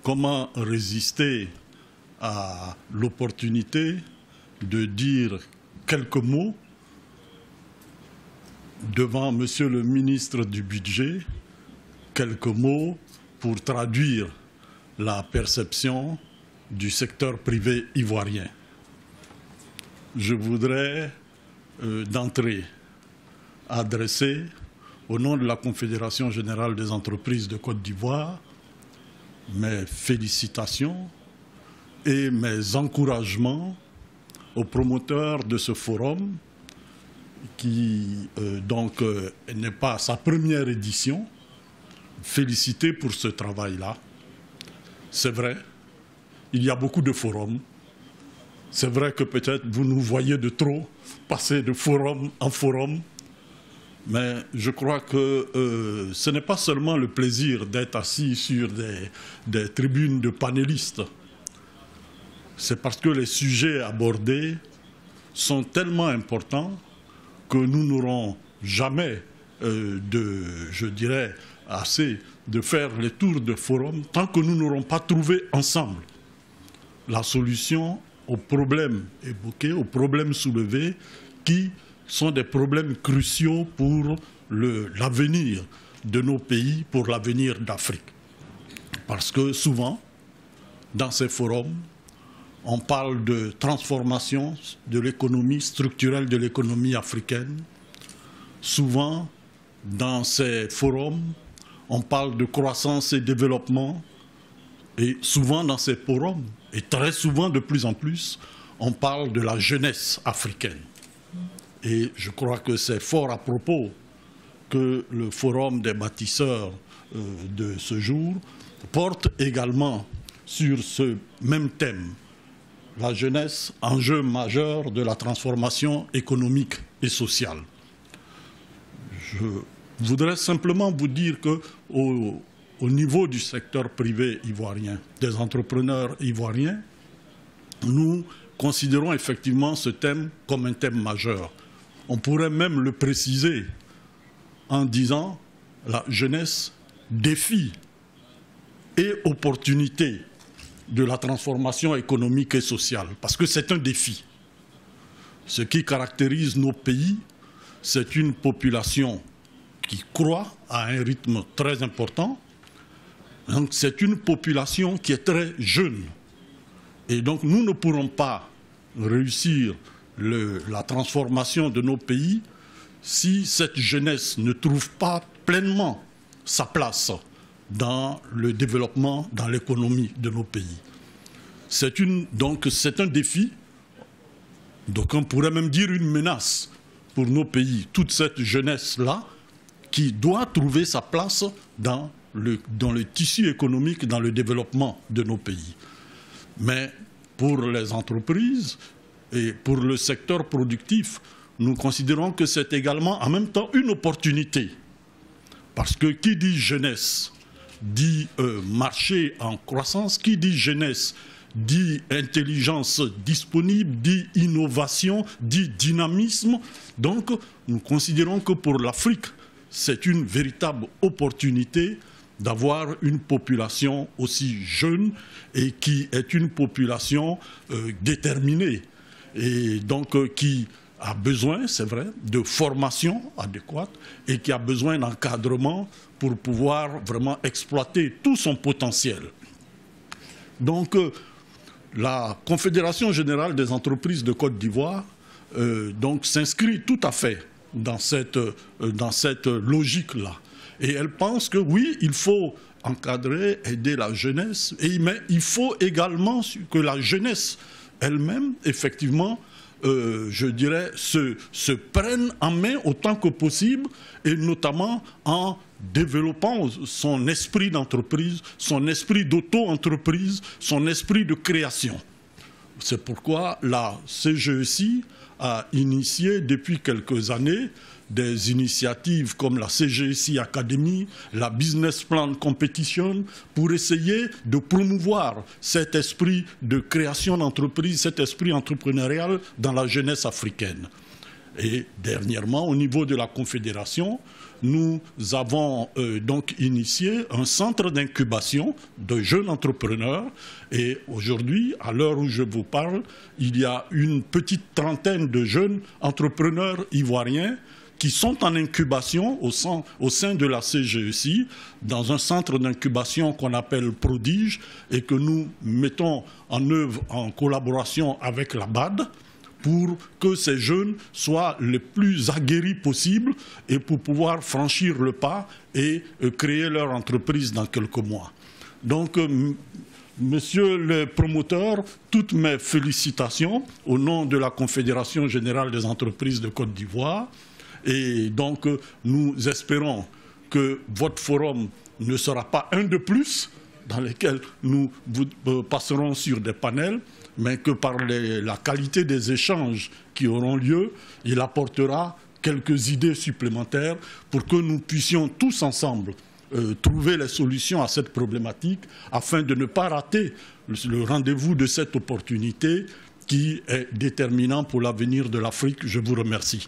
comment résister à l'opportunité de dire quelques mots devant Monsieur le ministre du Budget, quelques mots pour traduire la perception du secteur privé ivoirien. Je voudrais d'entrée adresser, au nom de la Confédération générale des entreprises de Côte d'Ivoire, mes félicitations et mes encouragements aux promoteurs de ce forum qui n'est pas sa première édition. Féliciter pour ce travail-là. C'est vrai, il y a beaucoup de forums. C'est vrai que peut-être vous nous voyez de trop passer de forum en forum. Mais je crois que ce n'est pas seulement le plaisir d'être assis sur des tribunes de panélistes. C'est parce que les sujets abordés sont tellement importants que nous n'aurons jamais je dirais, assez de faire les tours de forum tant que nous n'aurons pas trouvé ensemble la solution aux problèmes évoqués, aux problèmes soulevés qui sont des problèmes cruciaux pour l'avenir de nos pays, pour l'avenir d'Afrique. Parce que souvent, dans ces forums, on parle de transformation de l'économie structurelle de l'économie africaine. Souvent, dans ces forums, on parle de croissance et développement. Et souvent dans ces forums, et très souvent de plus en plus, on parle de la jeunesse africaine. Et je crois que c'est fort à propos que le forum des bâtisseurs de ce jour porte également sur ce même thème. La jeunesse, enjeu majeur de la transformation économique et sociale. Je voudrais simplement vous dire qu'au niveau du secteur privé ivoirien, des entrepreneurs ivoiriens, nous considérons effectivement ce thème comme un thème majeur. On pourrait même le préciser en disant la jeunesse, défi et opportunité de la transformation économique et sociale, parce que c'est un défi. Ce qui caractérise nos pays, c'est une population qui croît à un rythme très important. Donc c'est une population qui est très jeune. Et donc nous ne pourrons pas réussir la transformation de nos pays si cette jeunesse ne trouve pas pleinement sa place dans le développement, dans l'économie de nos pays. Donc c'est un défi, donc on pourrait même dire une menace pour nos pays, toute cette jeunesse-là qui doit trouver sa place dans le tissu économique, dans le développement de nos pays. Mais pour les entreprises et pour le secteur productif, nous considérons que c'est également en même temps une opportunité. Parce que qui dit jeunesse dit marché en croissance, qui dit jeunesse dit intelligence disponible, dit innovation, dit dynamisme. Donc nous considérons que pour l'Afrique, c'est une véritable opportunité d'avoir une population aussi jeune et qui est une population déterminée et donc qui a besoin, c'est vrai, de formation adéquate et qui a besoin d'encadrement pour pouvoir vraiment exploiter tout son potentiel. Donc la Confédération générale des entreprises de Côte d'Ivoire s'inscrit tout à fait dans cette logique-là. Et elle pense que oui, il faut encadrer, aider la jeunesse, mais il faut également que la jeunesse elle-même, effectivement, je dirais, se prenne en main autant que possible, et notamment en développant son esprit d'entreprise, son esprit d'auto-entreprise, son esprit de création. C'est pourquoi la CGECI a initié depuis quelques années des initiatives comme la CGECI Academy, la Business Plan Competition, pour essayer de promouvoir cet esprit de création d'entreprise, cet esprit entrepreneurial dans la jeunesse africaine. Et dernièrement, au niveau de la Confédération, nous avons donc initié un centre d'incubation de jeunes entrepreneurs. Et aujourd'hui, à l'heure où je vous parle, il y a une petite trentaine de jeunes entrepreneurs ivoiriens qui sont en incubation au sein de la CGECI, dans un centre d'incubation qu'on appelle Prodige et que nous mettons en œuvre en collaboration avec la BAD pour que ces jeunes soient les plus aguerris possibles et pour pouvoir franchir le pas et créer leur entreprise dans quelques mois. Donc, monsieur le promoteur, toutes mes félicitations au nom de la Confédération générale des entreprises de Côte d'Ivoire. Et donc, nous espérons que votre forum ne sera pas un de plus dans lesquels nous passerons sur des panels, mais que par la qualité des échanges qui auront lieu, il apportera quelques idées supplémentaires pour que nous puissions tous ensemble trouver les solutions à cette problématique afin de ne pas rater le rendez-vous de cette opportunité qui est déterminant pour l'avenir de l'Afrique. Je vous remercie.